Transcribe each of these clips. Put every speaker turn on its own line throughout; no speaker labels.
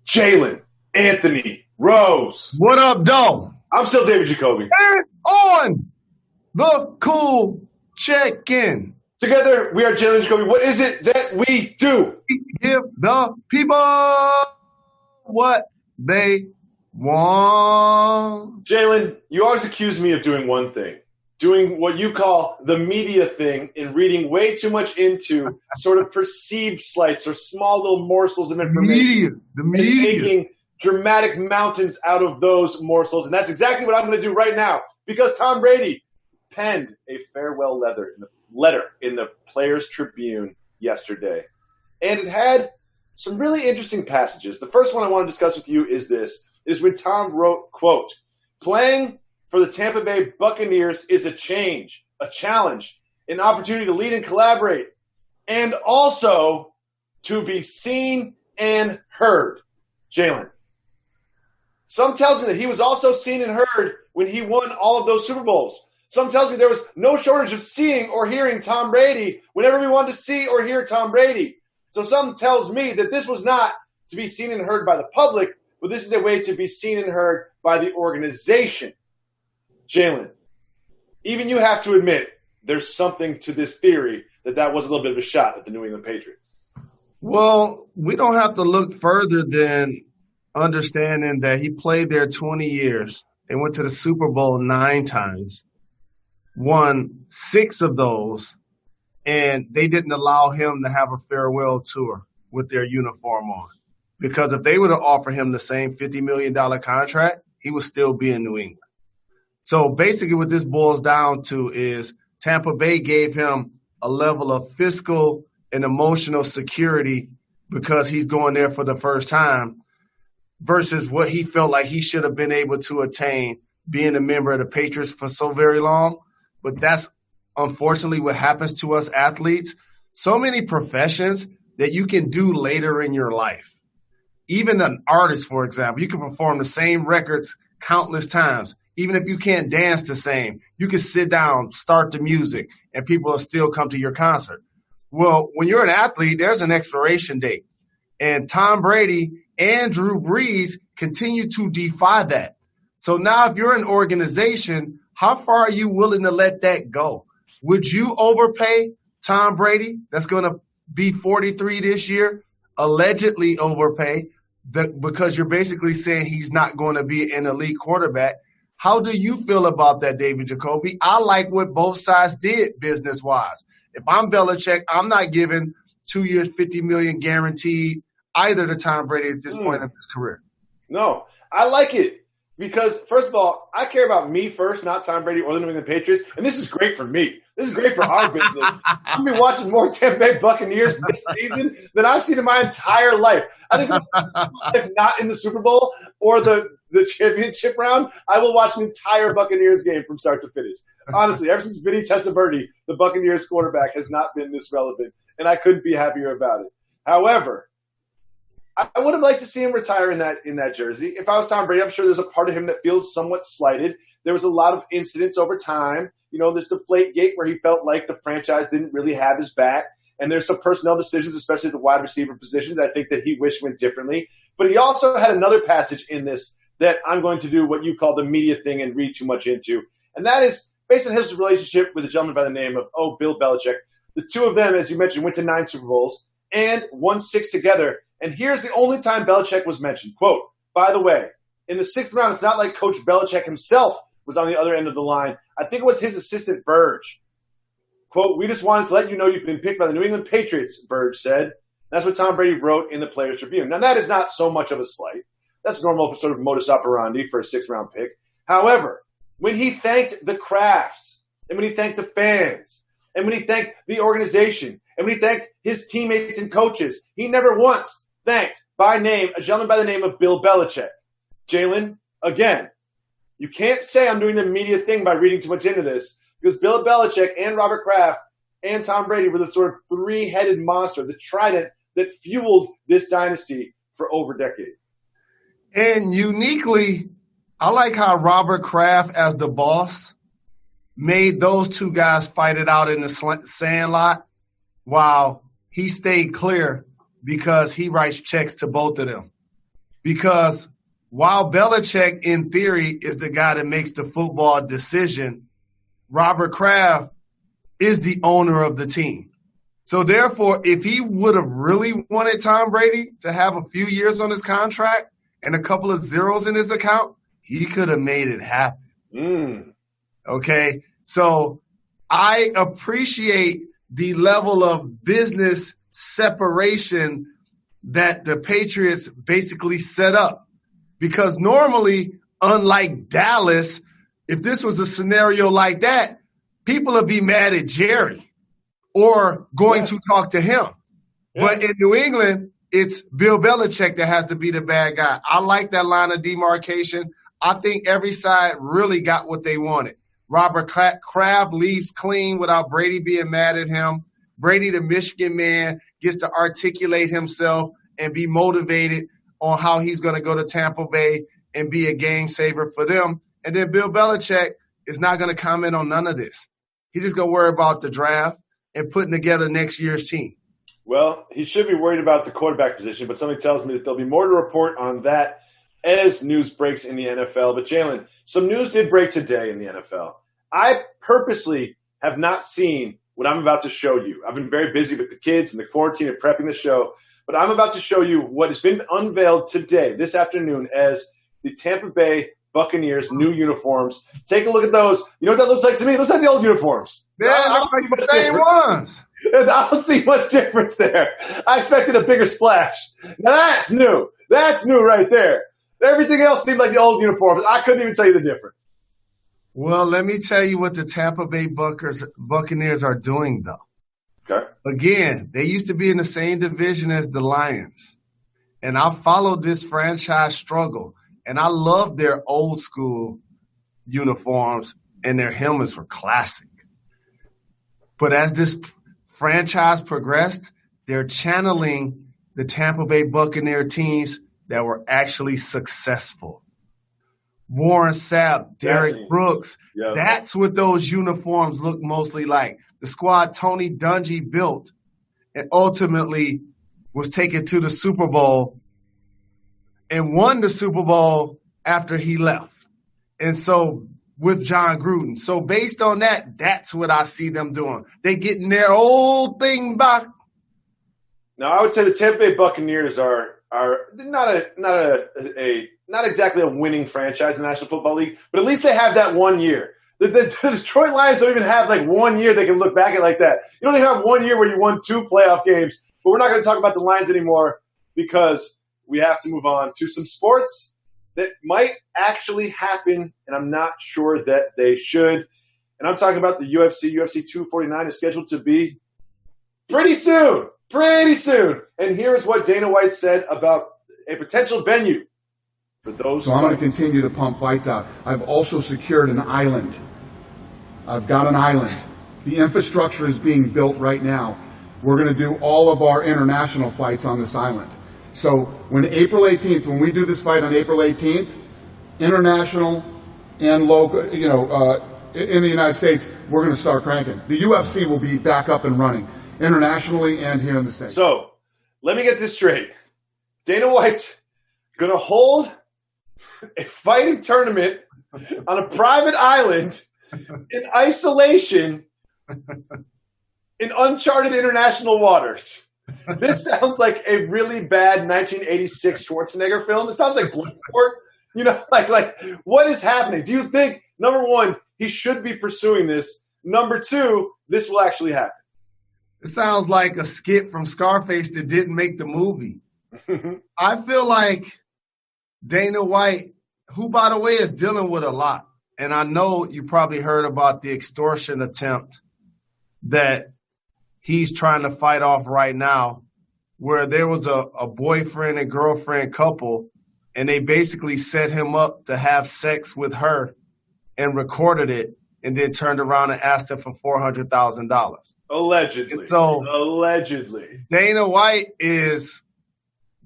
Jalen Anthony Rose.
What up, Doe?
I'm still David Jacoby.
And on the cool check-in.
Together, we are Jalen Jacoby. What is it that we do?
We give the people what they want.
Jalen, you always accuse me of doing one thing. Doing what you call the media thing and reading way too much into sort of perceived slights or small little morsels of information.
The media.
And making dramatic mountains out of those morsels. And that's exactly what I'm going to do right now because Tom Brady penned a farewell letter in the Players' Tribune yesterday. And it had some really interesting passages. The first one I want to discuss with you is this. It is when Tom wrote, quote, "Playing for the Tampa Bay Buccaneers is a change, a challenge, an opportunity to lead and collaborate, and also to be seen and heard." Jalen. Some tells me that he was also seen and heard when he won all of those Super Bowls. Some tells me there was no shortage of seeing or hearing Tom Brady whenever we wanted to see or hear Tom Brady. So some tells me that this was not to be seen and heard by the public, but this is a way to be seen and heard by the organization. Jalen, even you have to admit there's something to this theory that was a little bit of a shot at the New England Patriots.
Well, we don't have to look further than understanding that he played there 20 years and went to the Super Bowl 9 times, won 6 of those, and they didn't allow him to have a farewell tour with their uniform on. Because if they would have offered him the same $50 million contract, he would still be in New England. So basically what this boils down to is Tampa Bay gave him a level of fiscal and emotional security because he's going there for the first time versus what he felt like he should have been able to attain being a member of the Patriots for so very long. But that's unfortunately what happens to us athletes. So many professions that you can do later in your life. Even an artist, for example, you can perform the same records countless times. Even if you can't dance the same, you can sit down, start the music, and people will still come to your concert. Well, when you're an athlete, there's an expiration date. And Tom Brady and Drew Brees continue to defy that. So now if you're an organization, how far are you willing to let that go? Would you overpay Tom Brady, that's going to be 43 this year, allegedly overpay, because you're basically saying he's not going to be an elite quarterback? How do you feel about that, David Jacoby? I like what both sides did business-wise. If I'm Belichick, I'm not giving 2 years, $50 million guaranteed either to Tom Brady at this point of his career.
No, I like it because, first of all, I care about me first, not Tom Brady or the New England Patriots, and this is great for me. This is great for our business. I'm going to be watching more Tampa Bay Buccaneers this season than I've seen in my entire life. I think if not in the Super Bowl or the championship round, I will watch an entire Buccaneers game from start to finish. Honestly, ever since Vinny Testaverde, the Buccaneers quarterback, has not been this relevant, and I couldn't be happier about it. However, I would have liked to see him retire in that jersey. If I was Tom Brady, I'm sure there's a part of him that feels somewhat slighted. There was a lot of incidents over time. You know, there's Deflategate where he felt like the franchise didn't really have his back. And there's some personnel decisions, especially at the wide receiver position, that I think that he wished went differently. But he also had another passage in this that I'm going to do what you call the media thing and read too much into. And that is based on his relationship with a gentleman by the name of Bill Belichick. The two of them, as you mentioned, went to 9 Super Bowls and won 6 together. And here's the only time Belichick was mentioned. Quote, "By the way, in the 6th round, it's not like Coach Belichick himself was on the other end of the line. I think it was his assistant, Verge. Quote, "We just wanted to let you know you've been picked by the New England Patriots," Verge said. That's what Tom Brady wrote in the Players' Tribune. Now, that is not so much of a slight. That's normal sort of modus operandi for a 6th-round pick. However, when he thanked the craft, and when he thanked the fans, and when he thanked the organization, and when he thanked his teammates and coaches, he never once thanked by name a gentleman by the name of Bill Belichick. Jalen, again, you can't say I'm doing the media thing by reading too much into this because Bill Belichick and Robert Kraft and Tom Brady were the sort of 3-headed monster, the trident that fueled this dynasty for over a decade.
And uniquely, I like how Robert Kraft, as the boss, made those two guys fight it out in the sandlot while he stayed clear because he writes checks to both of them. because while Belichick, in theory, is the guy that makes the football decision, Robert Kraft is the owner of the team. So therefore, if he would have really wanted Tom Brady to have a few years on his contract and a couple of zeros in his account, he could have made it happen. Okay? So I appreciate the level of business separation that the Patriots basically set up. Because normally, unlike Dallas, if this was a scenario like that, people would be mad at Jerry or going to talk to him. But in New England, it's Bill Belichick that has to be the bad guy. I like that line of demarcation. I think every side really got what they wanted. Robert Kraft leaves clean without Brady being mad at him. Brady, the Michigan man, gets to articulate himself and be motivated on how he's going to go to Tampa Bay and be a game saver for them. And then Bill Belichick is not going to comment on none of this. He's just going to worry about the draft and putting together next year's team.
Well, he should be worried about the quarterback position, but something tells me that there'll be more to report on that as news breaks in the NFL. But Jalen, some news did break today in the NFL. I purposely have not seen what I'm about to show you. I've been very busy with the kids and the quarantine and prepping the show, but I'm about to show you what has been unveiled today, this afternoon, as the Tampa Bay Buccaneers new uniforms. Take a look at those. You know what that looks like to me? It looks like the old uniforms.
Yeah, I don't see the same ones.
I don't see much difference there. I expected a bigger splash. Now that's new. That's new right there. Everything else seemed like the old uniforms. I couldn't even tell you the difference.
Well, let me tell you what the Tampa Bay Buccaneers are doing, though.
Okay.
Again, they used to be in the same division as the Lions. And I followed this franchise struggle. And I love their old school uniforms, and their helmets were classic. But as this franchise progressed, they're channeling the Tampa Bay Buccaneer teams that were actually successful. Warren Sapp, Derek Brooks, that's what those uniforms look mostly like. The squad Tony Dungy built and ultimately was taken to the Super Bowl and won the Super Bowl after he left. And so with John Gruden. So based on that, that's what I see them doing. They getting their old thing back.
Now, I would say the Tampa Bay Buccaneers are not exactly a winning franchise in the National Football League, but at least they have that 1 year. The Detroit Lions don't even have like 1 year they can look back at like that. You don't even have 1 year where you won 2 playoff games. But we're not going to talk about the Lions anymore because we have to move on to some sports that might actually happen, and I'm not sure that they should. And I'm talking about the UFC. UFC 249 is scheduled to be pretty soon. Pretty soon. And here is what Dana White said about a potential venue for those.
So I'm going to continue to pump fights out. I've also secured an island. I've got an island. The infrastructure is being built right now. We're going to do all of our international fights on this island. So when April 18th, when we do this fight on April 18th, international and local, in the United States, we're going to start cranking. The UFC will be back up and running internationally and here in the States.
So let me get this straight. Dana White's going to hold a fighting tournament on a private island in isolation in uncharted international waters. This sounds like a really bad 1986 Schwarzenegger film. It sounds like Bloodsport. Like what is happening? Do you think, number one, he should be pursuing this? Number two, this will actually happen?
It sounds like a skit from Scarface that didn't make the movie. I feel like Dana White, who, by the way, is dealing with a lot. And I know you probably heard about the extortion attempt that he's trying to fight off right now, where there was a boyfriend and girlfriend couple, and they basically set him up to have sex with her and recorded it and then turned around and asked her for $400,000.
Allegedly.
So
allegedly.
Dana White is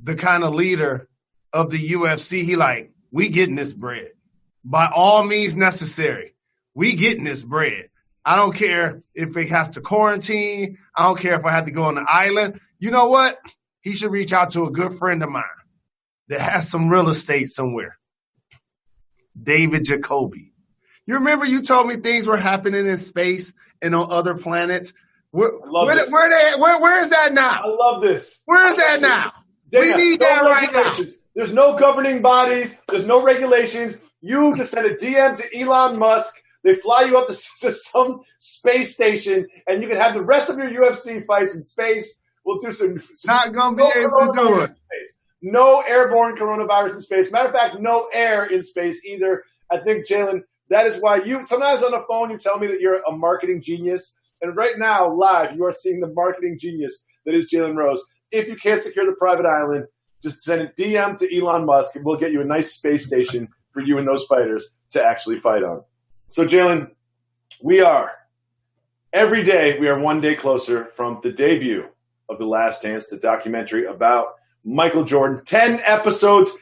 the kind of leader of the UFC. He like, we getting this bread. By all means necessary. We getting this bread. I don't care if it has to quarantine. I don't care if I have to go on the island. You know what? He should reach out to a good friend of mine. that has some real estate somewhere. David Jacoby. You remember you told me things were happening in space and on other planets? Where is that now?
I love this.
Where is that now? We need that right now.
There's no governing bodies. There's no regulations. You just send a DM to Elon Musk. They fly you up to some space station, and you can have the rest of your UFC fights in space. We'll do some
not going to be able to do it.
No airborne coronavirus in space. Matter of fact, no air in space either. I think, Jalen, that is why you sometimes on the phone you tell me that you're a marketing genius. And right now, live, you are seeing the marketing genius that is Jalen Rose. If you can't secure the private island, just send a DM to Elon Musk, and we'll get you a nice space station for you and those fighters to actually fight on. So, Jalen, every day, we are one day closer from the debut of The Last Dance, the documentary about Michael Jordan. 10 episodes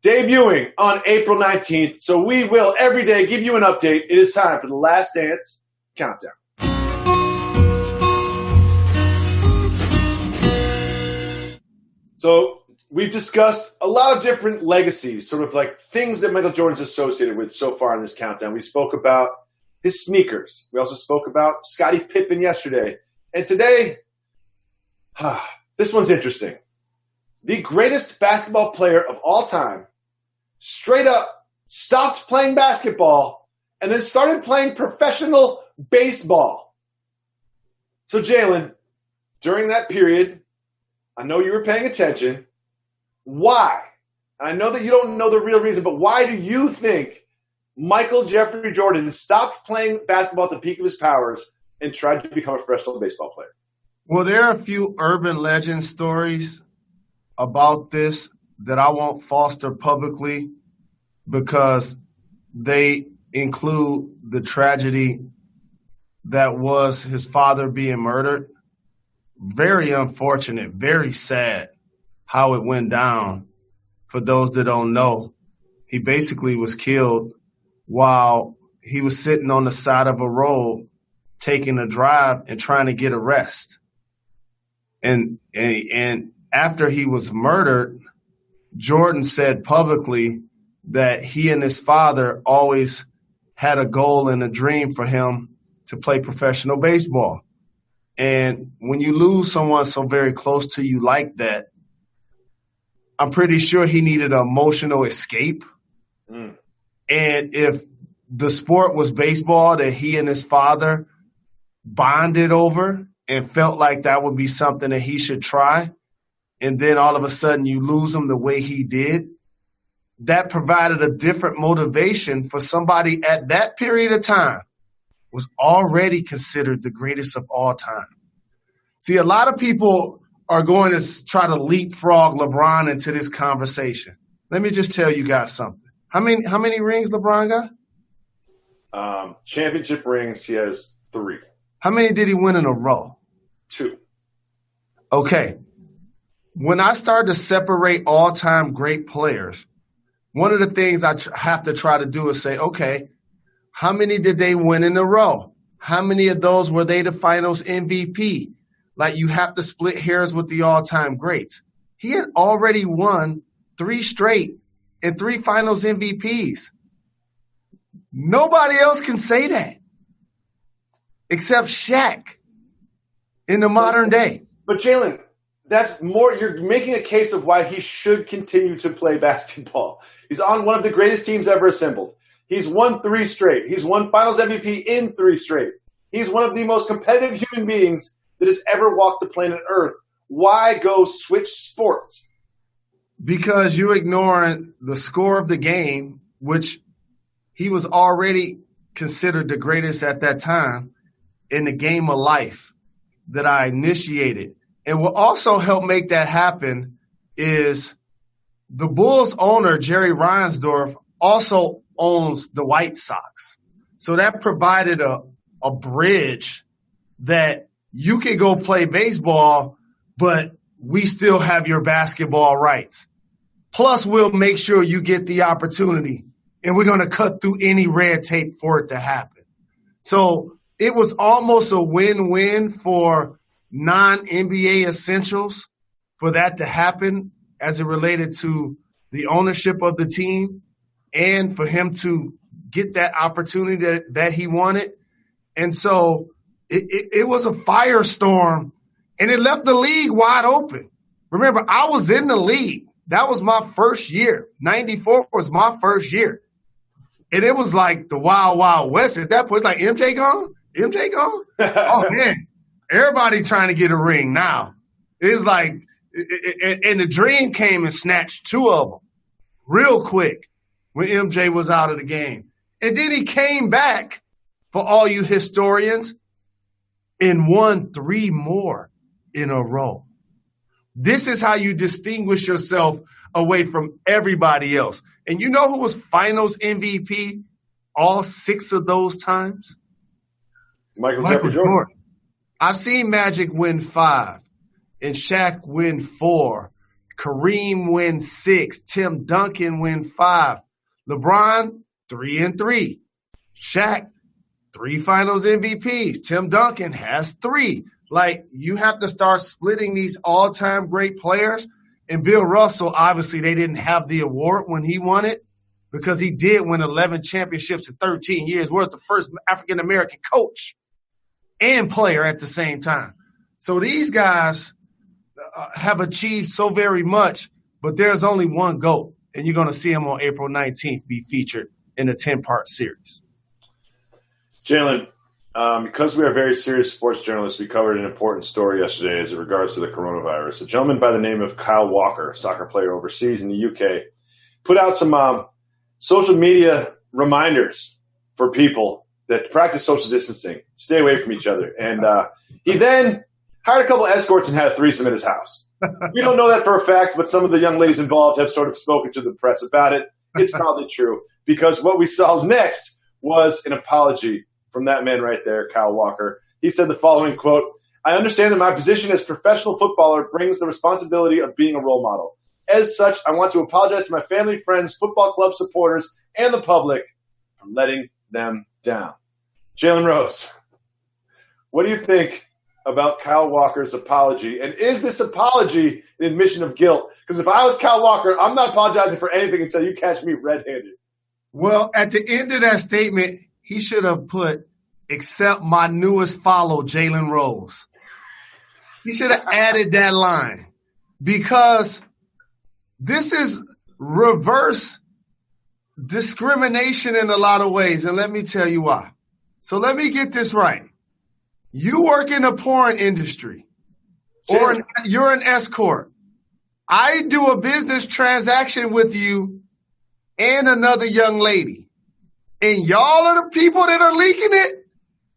debuting on April 19th. So we will every day give you an update. It is time for The Last Dance Countdown. So we've discussed a lot of different legacies, sort of like things that Michael Jordan's associated with so far in this countdown. We spoke about his sneakers. We also spoke about Scottie Pippen yesterday. And today, this one's interesting. The greatest basketball player of all time straight up stopped playing basketball and then started playing professional baseball. So, Jalen, during that period, I know you were paying attention. Why? I know that you don't know the real reason, but why do you think Michael Jeffrey Jordan stopped playing basketball at the peak of his powers and tried to become a professional baseball player?
Well, there are a few urban legend stories about this that I won't foster publicly because they include the tragedy that was his father being murdered. Very unfortunate, very sad how it went down. For those that don't know, he basically was killed while he was sitting on the side of a road taking a drive and trying to get a rest. And after he was murdered, Jordan said publicly that he and his father always had a goal and a dream for him to play professional baseball. And when you lose someone so very close to you like that, I'm pretty sure he needed an emotional escape. And if the sport was baseball that he and his father bonded over and felt like that would be something that he should try, and then all of a sudden you lose him the way he did, that provided a different motivation for somebody at that period of time was already considered the greatest of all time. See, a lot of people are going to try to leapfrog LeBron into this conversation. Let me just tell you guys something. How many rings LeBron got?
Championship rings, he has 3.
How many did he win in a row?
2.
Okay. When I started to separate all-time great players, one of the things I have to try to do is say, okay, how many did they win in a row? How many of those were they the finals MVP? Like, you have to split hairs with the all-time greats. He had already won 3 straight and 3 finals MVPs. Nobody else can say that except Shaq in the modern day.
But Jalen, that's more. You're making a case of why he should continue to play basketball. He's on one of the greatest teams ever assembled. He's won 3 straight. He's won finals MVP in 3 straight. He's one of the most competitive human beings that has ever walked the planet Earth. Why go switch sports?
Because you're ignoring the score of the game, which he was already considered the greatest at that time in the game of life that I initiated. And what also helped make that happen is the Bulls owner, Jerry Reinsdorf, also owns the White Sox. So that provided a bridge that you can go play baseball, but we still have your basketball rights. Plus, we'll make sure you get the opportunity, and we're going to cut through any red tape for it to happen. So it was almost a win-win for non-NBA essentials for that to happen as it related to the ownership of the team, and for him to get that opportunity that he wanted. And so it was a firestorm, and it left the league wide open. Remember, I was in the league. That was my first year. 94 was my first year. And it was like the wild, wild west. At that point, it's like, MJ gone? MJ gone? Oh, man. Everybody trying to get a ring now. It's like, and the dream came and snatched 2 of them real quick when MJ was out of the game. And then he came back, for all you historians, and won 3 more in a row. This is how you distinguish yourself away from everybody else. And you know who was finals MVP all 6 of those times?
Michael Jordan.
I've seen Magic win 5 and Shaq win 4, Kareem win 6, Tim Duncan win 5, LeBron 3 and 3, Shaq 3 finals MVPs, Tim Duncan has 3. Like, you have to start splitting these all-time great players. And Bill Russell, obviously, they didn't have the award when he won it because he did win 11 championships in 13 years. Was the first African-American coach and player at the same time. So these guys have achieved so very much, but there's only one GOAT, and you're going to see him on April 19th be featured in a 10-part series.
Jalen, because we are very serious sports journalists, we covered an important story yesterday as it regards to the coronavirus. A gentleman by the name of Kyle Walker, a soccer player overseas in the UK, put out some social media reminders for people that practice social distancing, stay away from each other. And he then hired a couple of escorts and had a threesome at his house. We don't know that for a fact, but some of the young ladies involved have sort of spoken to the press about it. It's probably true because what we saw next was an apology from that man right there, Kyle Walker. He said the following, quote, "I understand that my position as professional footballer brings the responsibility of being a role model. As such, I want to apologize to my family, friends, football club supporters, and the public for letting them down." Jalen Rose, what do you think about Kyle Walker's apology? And is this apology an admission of guilt? Because if I was Kyle Walker, I'm not apologizing for anything until you catch me red-handed.
Well, at the end of that statement, he should have put, "Except my newest follow, Jalen Rose." He should have added that line because this is reverse discrimination in a lot of ways. And let me tell you why. So let me get this right. You work in the porn industry or you're an escort. I do a business transaction with you and another young lady. And y'all are the people that are leaking it?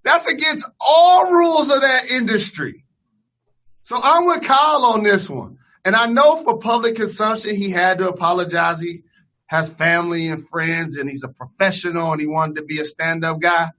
That's against all rules of that industry. So I'm with Kyle on this one. And I know for public consumption, he had to apologize. He has family and friends, and he's a professional, and he wanted to be a stand-up guy.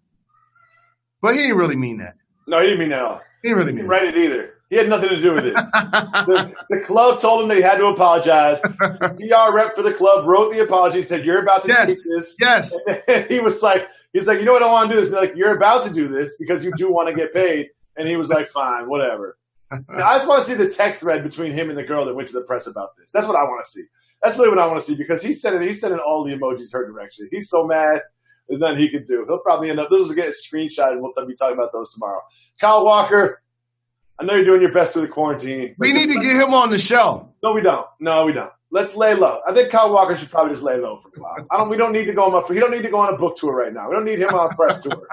But he didn't really mean that.
No, he didn't mean that at all.
He didn't really mean
that. He didn't write it either. He had nothing to do with it. The club told him that he had to apologize. The PR rep for the club wrote the apology, said, "You're about to take this."
Yes.
And he was like, "You know what I want to do?" Is like, "You're about to do this because you do want to get paid." And he was like, "Fine, whatever." Now, I just want to see the text thread between him and the girl that went to the press about this. That's what I want to see. That's really what I want to see because he's sending all the emojis her direction. He's so mad. There's nothing he can do. He'll probably end up – those will get a screenshot, and we'll be talking about those tomorrow. Kyle Walker, I know you're doing your best through the quarantine.
We need to get him on the show.
No, we don't. Let's lay low. I think Kyle Walker should probably just lay low for a while. We don't need to go on he don't need to go on a book tour right now. We don't need him on a press tour.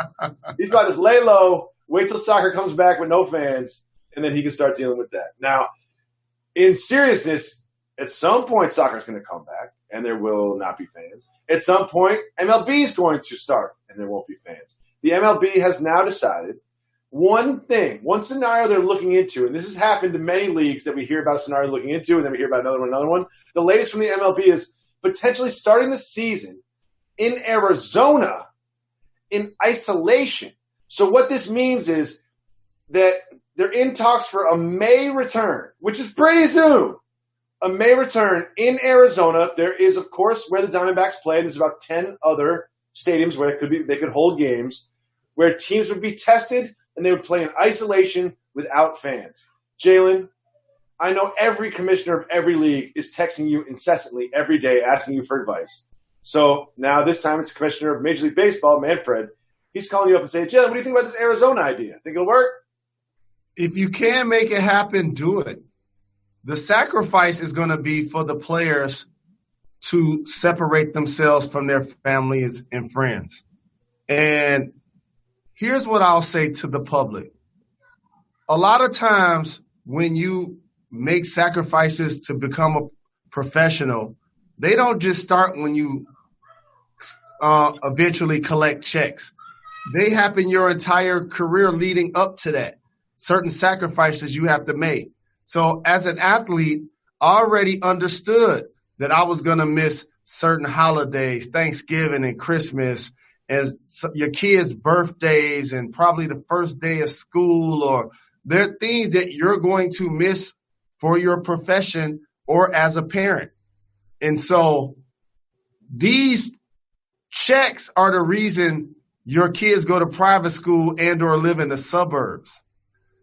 He's got to just lay low, wait till soccer comes back with no fans, and then he can start dealing with that. Now, in seriousness, at some point soccer's going to come back, and there will not be fans. At some point, MLB is going to start, and there won't be fans. The MLB has now decided one scenario they're looking into, and this has happened to many leagues that we hear about a scenario looking into, and then we hear about another one. The latest from the MLB is potentially starting the season in Arizona in isolation. So what this means is that they're in talks for a May return, which is pretty soon. A May return in Arizona. There is, of course, where the Diamondbacks play. There's about 10 other stadiums where they could hold games, where teams would be tested and they would play in isolation without fans. Jalen, I know every commissioner of every league is texting you incessantly every day asking you for advice. So now this time it's the commissioner of Major League Baseball, Manfred. He's calling you up and saying, Jalen, what do you think about this Arizona idea? Think it'll work?
If you can make it happen, do it. The sacrifice is going to be for the players to separate themselves from their families and friends. And here's what I'll say to the public. A lot of times when you make sacrifices to become a professional, they don't just start when you eventually collect checks. They happen your entire career leading up to that. Certain sacrifices you have to make. So as an athlete, I already understood that I was going to miss certain holidays, Thanksgiving and Christmas, as your kids' birthdays and probably the first day of school, or there are things that you're going to miss for your profession or as a parent. And so these checks are the reason your kids go to private school and or live in the suburbs.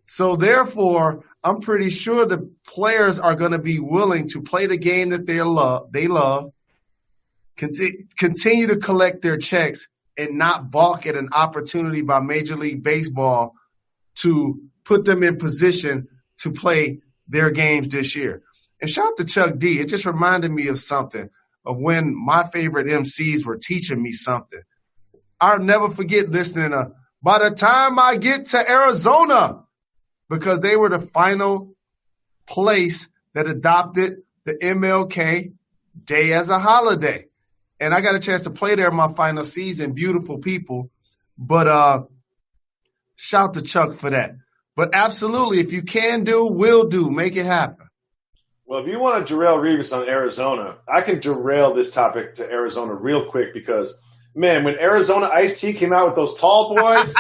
So therefore, I'm pretty sure the players are going to be willing to play the game that they love, continue to collect their checks, and not balk at an opportunity by Major League Baseball to put them in position to play their games this year. And shout out to Chuck D. It just reminded me of something, of when my favorite MCs were teaching me something. I'll never forget listening to By the Time I Get to Arizona, because they were the final place that adopted the MLK Day as a holiday. And I got a chance to play there in my final season. Beautiful people. But shout to Chuck for that. But absolutely, if you can do, will do. Make it happen.
Well, if you want to derail Revis on Arizona, I can derail this topic to Arizona real quick because, man, when Arizona Iced Tea came out with those tall boys,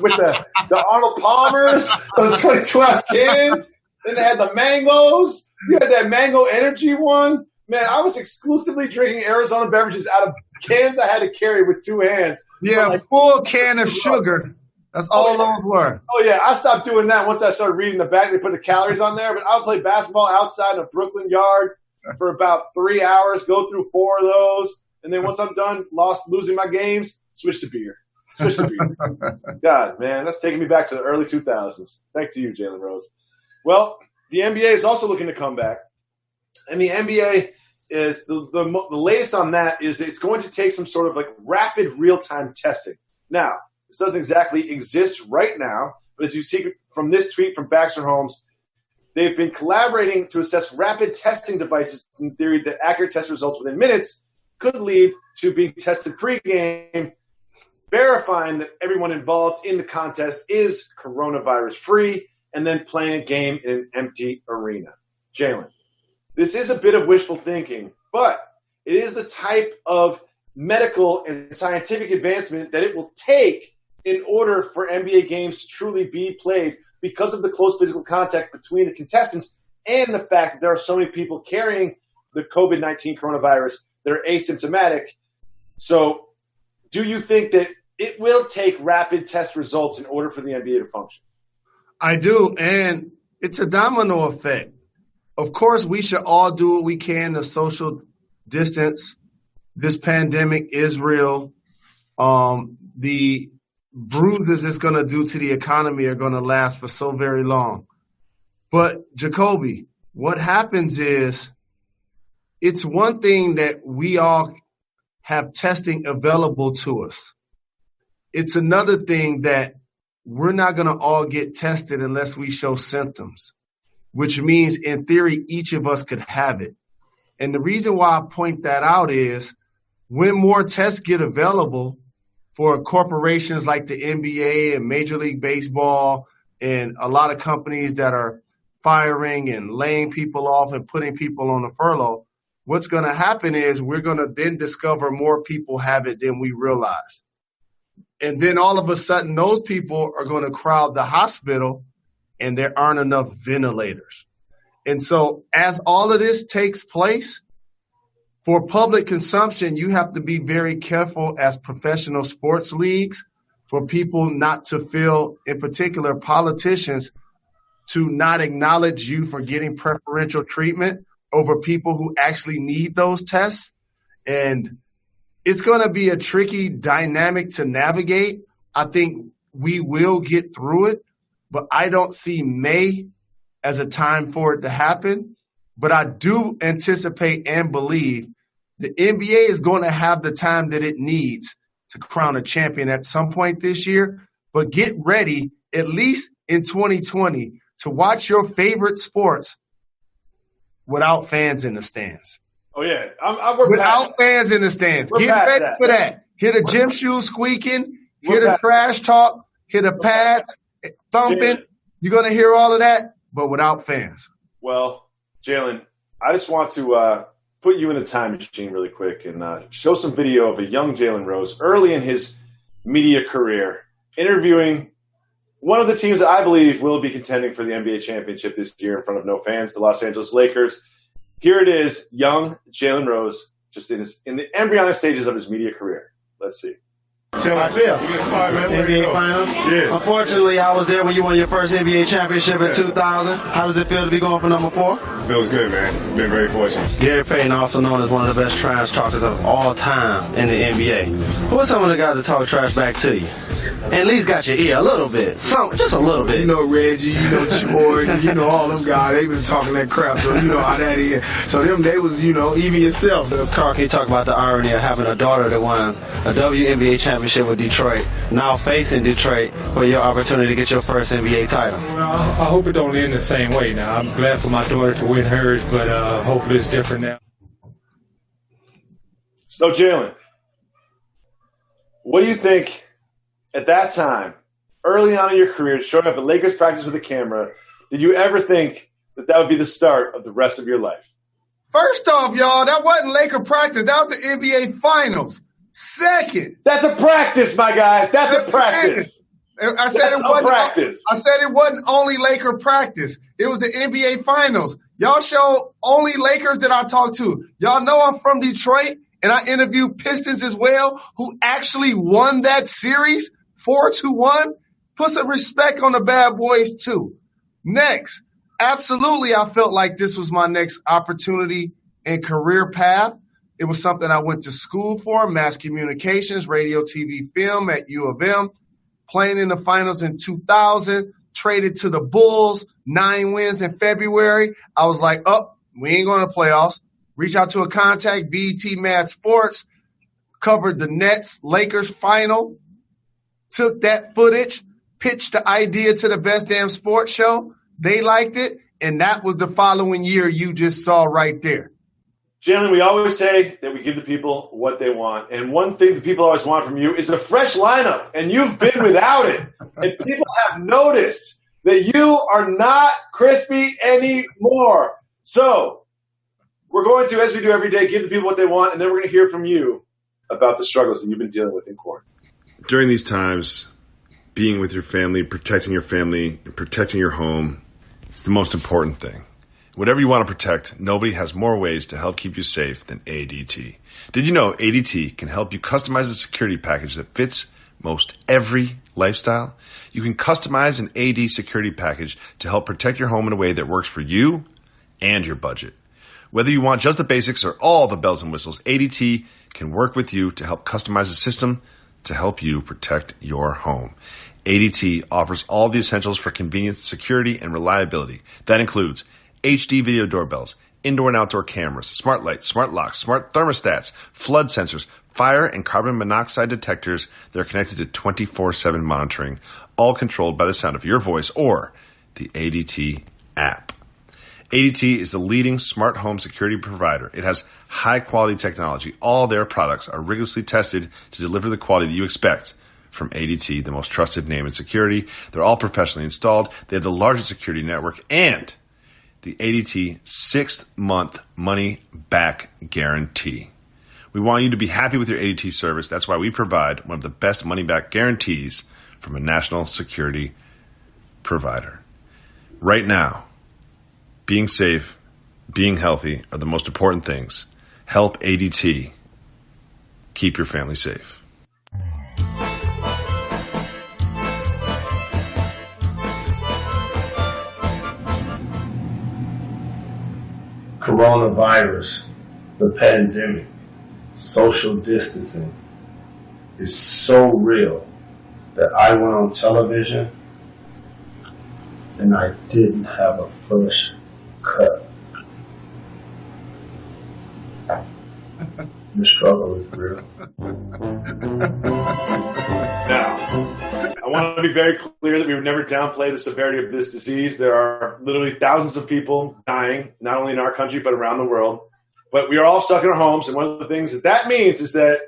with the Arnold Palmers, those 22-ounce cans, then they had the mangoes. You had that mango energy one. Man, I was exclusively drinking Arizona beverages out of cans I had to carry with two hands.
Yeah, like, full can of sugar. That's all those were.
Oh, yeah. I stopped doing that once I started reading the back. They put the calories on there. But I would play basketball outside in a Brooklyn yard for about 3 hours, go through 4 of those. And then once I'm done losing my games, switch to beer. God, man, that's taking me back to the early 2000s. Thanks to you, Jalen Rose. Well, the NBA is also looking to come back. And the NBA is the latest on that is it's going to take some sort of like rapid real-time testing. Now, this doesn't exactly exist right now, but as you see from this tweet from Baxter Holmes, they've been collaborating to assess rapid testing devices in theory that accurate test results within minutes could lead to being tested pregame, verifying that everyone involved in the contest is coronavirus-free, and then playing a game in an empty arena. Jalen, this is a bit of wishful thinking, but it is the type of medical and scientific advancement that it will take in order for NBA games to truly be played because of the close physical contact between the contestants and the fact that there are so many people carrying the COVID-19 coronavirus that are asymptomatic. So do you think that it will take rapid test results in order for the NBA to function?
I do, and it's a domino effect. Of course, we should all do what we can to social distance. This pandemic is real. The bruises it's going to do to the economy are going to last for so very long. But, Jacoby, what happens is it's one thing that we all have testing available to us. It's another thing that we're not going to all get tested unless we show symptoms, which means in theory, each of us could have it. And the reason why I point that out is when more tests get available for corporations like the NBA and Major League Baseball and a lot of companies that are firing and laying people off and putting people on a furlough, what's going to happen is we're going to then discover more people have it than we realize. And then all of a sudden, those people are going to crowd the hospital and there aren't enough ventilators. And so as all of this takes place, for public consumption, you have to be very careful as professional sports leagues for people not to feel, in particular politicians, to not acknowledge you for getting preferential treatment over people who actually need those tests. And it's going to be a tricky dynamic to navigate. I think we will get through it, but I don't see May as a time for it to happen. But I do anticipate and believe the NBA is going to have the time that it needs to crown a champion at some point this year. But get ready, at least in 2020, to watch your favorite sports without fans in the stands.
Oh, yeah.
Without fans in the stands. Get ready for that. Hear the gym shoes squeaking. Hear the trash talk. Hear the pads thumping. You're going to hear all of that, but without fans.
Well, Jalen, I just want to put you in a time machine really quick and show some video of a young Jalen Rose early in his media career interviewing one of the teams that I believe will be contending for the NBA championship this year in front of no fans, the Los Angeles Lakers. Here it is, young Jalen Rose, just in the embryonic stages of his media career. Let's see.
How it feel? NBA Finals?
Yeah.
Unfortunately, I was there when you won your first NBA championship in 2000. How does it feel to be going for number 4?
Feels good, man. Been very fortunate.
Gary Payton, also known as one of the best trash talkers of all time in the NBA. Who are some of the guys that talk trash back to you? At least got your ear a little bit. Just a little bit.
You know Reggie, you know Jordan, you know all them guys. They been talking that crap, so you know how that is. So they was, even yourself.
Carl, can you talk about the irony of having a daughter that won a WNBA championship with Detroit, now facing Detroit for your opportunity to get your first NBA title?
Well, I hope it don't end the same way now. I'm glad for my daughter to win hers, but hopefully it's different now.
So, Jalen, what do you think at that time, early on in your career, showing up at Lakers practice with a camera, did you ever think that would be the start of the rest of your life?
First off, y'all, that wasn't Laker practice. That was the NBA Finals. Second.
That's a practice, my guy. That's a practice.
I said it wasn't only Laker practice. It was the NBA Finals. Y'all show only Lakers that I talk to. Y'all know I'm from Detroit, and I interviewed Pistons as well, who actually won that series 4-1. Put some respect on the bad boys, too. Next, absolutely, I felt like this was my next opportunity and career path. It was something I went to school for, mass communications, radio, TV, film at U of M, playing in the finals in 2000, traded to the Bulls, 9 wins in February. I was like, we ain't going to playoffs. Reach out to a contact, BET Mad Sports, covered the Nets Lakers final, took that footage, pitched the idea to the Best Damn Sports Show. They liked it, and that was the following year you just saw right there.
Jalen, we always say that we give the people what they want. And one thing that people always want from you is a fresh lineup. And you've been without it. And people have noticed that you are not crispy anymore. So we're going to, as we do every day, give the people what they want. And then we're going to hear from you about the struggles that you've been dealing with in quarantine.
During these times, being with your family, and protecting your home is the most important thing. Whatever you want to protect, nobody has more ways to help keep you safe than ADT. Did you know ADT can help you customize a security package that fits most every lifestyle? You can customize an AD security package to help protect your home in a way that works for you and your budget. Whether you want just the basics or all the bells and whistles, ADT can work with you to help customize a system to help you protect your home. ADT offers all the essentials for convenience, security, and reliability. That includes HD video doorbells, indoor and outdoor cameras, smart lights, smart locks, smart thermostats, flood sensors, fire and carbon monoxide detectors that are connected to 24/7 monitoring, all controlled by the sound of your voice or the ADT app. ADT is the leading smart home security provider. It has high-quality technology. All their products are rigorously tested to deliver the quality that you expect from ADT, the most trusted name in security. They're all professionally installed. They have the largest security network and the ADT 6-month money-back guarantee. We want you to be happy with your ADT service. That's why we provide one of the best money-back guarantees from a national security provider. Right now, being safe, being healthy are the most important things. Help ADT keep your family safe.
coronavirus, the pandemic, social distancing is so real that I went on television and I didn't have a fresh cut. The struggle is real.
Now, I want to be very clear that we would never downplay the severity of this disease. There are literally thousands of people dying, not only in our country, but around the world. But we are all stuck in our homes, and one of the things that means is that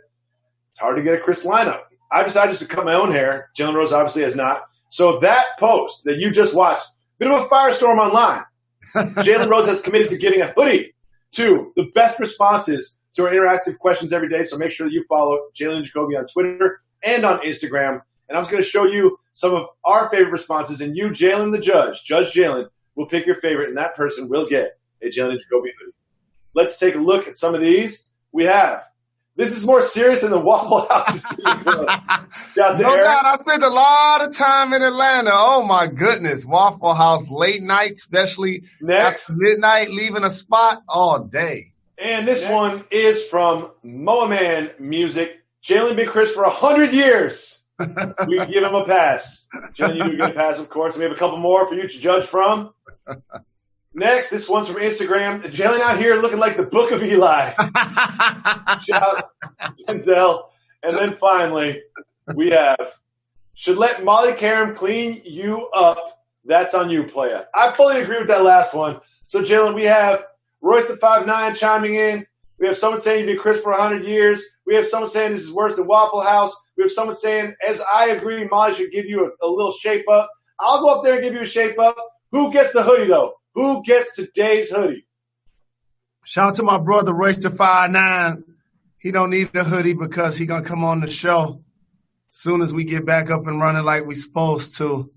it's hard to get a crisp lineup. I decided just to cut my own hair. Jalen Rose obviously has not. So that post that you just watched, bit of a firestorm online. Jalen Rose has committed to giving a hoodie to the best responses to our interactive questions every day. So make sure that you follow Jalen Jacoby on Twitter and on Instagram. And I'm just going to show you some of our favorite responses. And you, Jalen the judge, Judge Jalen, will pick your favorite, and that person will get a Jalen Jacoby hoodie. Let's take a look at some of these. We have, this is more serious than the Waffle House is getting close. Shout out to Eric.
God, I spent a lot of time in Atlanta. Oh, my goodness. Waffle House late night, especially
Next.
after midnight, leaving a spot all day.
And this one is from Moa Man Music. Jalen been Chris for 100 years. We give him a pass. Jalen, you get a pass, of course. And we have a couple more for you to judge from. Next, this one's from Instagram. Jalen out here looking like the Book of Eli. Shout out Denzel. And then finally, we have, should let Molly Karam clean you up. That's on you, playa. I fully agree with that last one. So, Jalen, we have Royce the 5'9" chiming in. We have someone saying you've been Chris for 100 years. We have someone saying this is worse than Waffle House. We have someone saying, as I agree, Molly should give you a little shape up. I'll go up there and give you a shape up. Who gets the hoodie, though? Who gets today's hoodie?
Shout out to my brother, Royce the 5'9". He don't need the hoodie because he going to come on the show as soon as we get back up and running like we supposed to.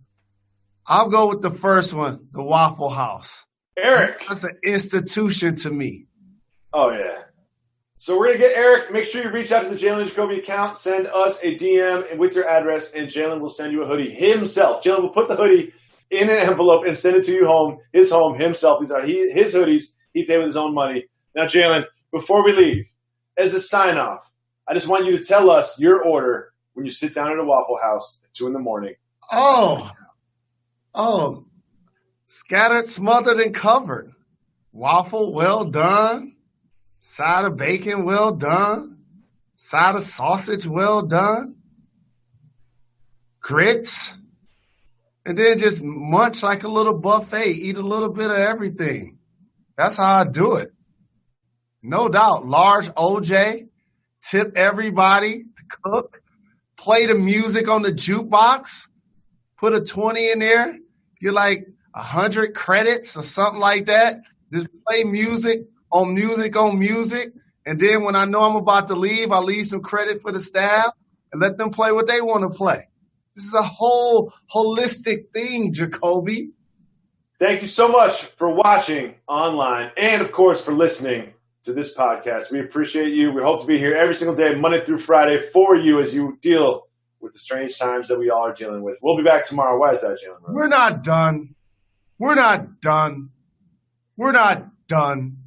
I'll go with the first one, the Waffle House.
Eric.
That's an institution to me.
Oh, yeah. So we're going to get Eric. Make sure you reach out to the Jalen Jacoby account. Send us a DM and with your address, and Jalen will send you a hoodie himself. Jalen will put the hoodie in an envelope and send it to you home himself. These are his hoodies. He paid with his own money. Now, Jalen, before we leave, as a sign-off, I just want you to tell us your order when you sit down at a Waffle House at 2 a.m.
Oh, scattered, smothered, and covered. Waffle, well done. Side of bacon, well done. Side of sausage, well done. Grits. And then just munch like a little buffet. Eat a little bit of everything. That's how I do it. No doubt. Large OJ. Tip everybody to cook. Play the music on the jukebox. Put a 20 in there. Get like 100 credits or something like that. Just play music on music on music. And then when I know I'm about to leave, I leave some credit for the staff and let them play what they want to play. This is a whole holistic thing, Jacoby.
Thank you so much for watching online and, of course, for listening to this podcast. We appreciate you. We hope to be here every single day, Monday through Friday, for you as you deal with the strange times that we all are dealing with. We'll be back tomorrow. Why is that, Jalen?
We're not done. We're not done. We're not done.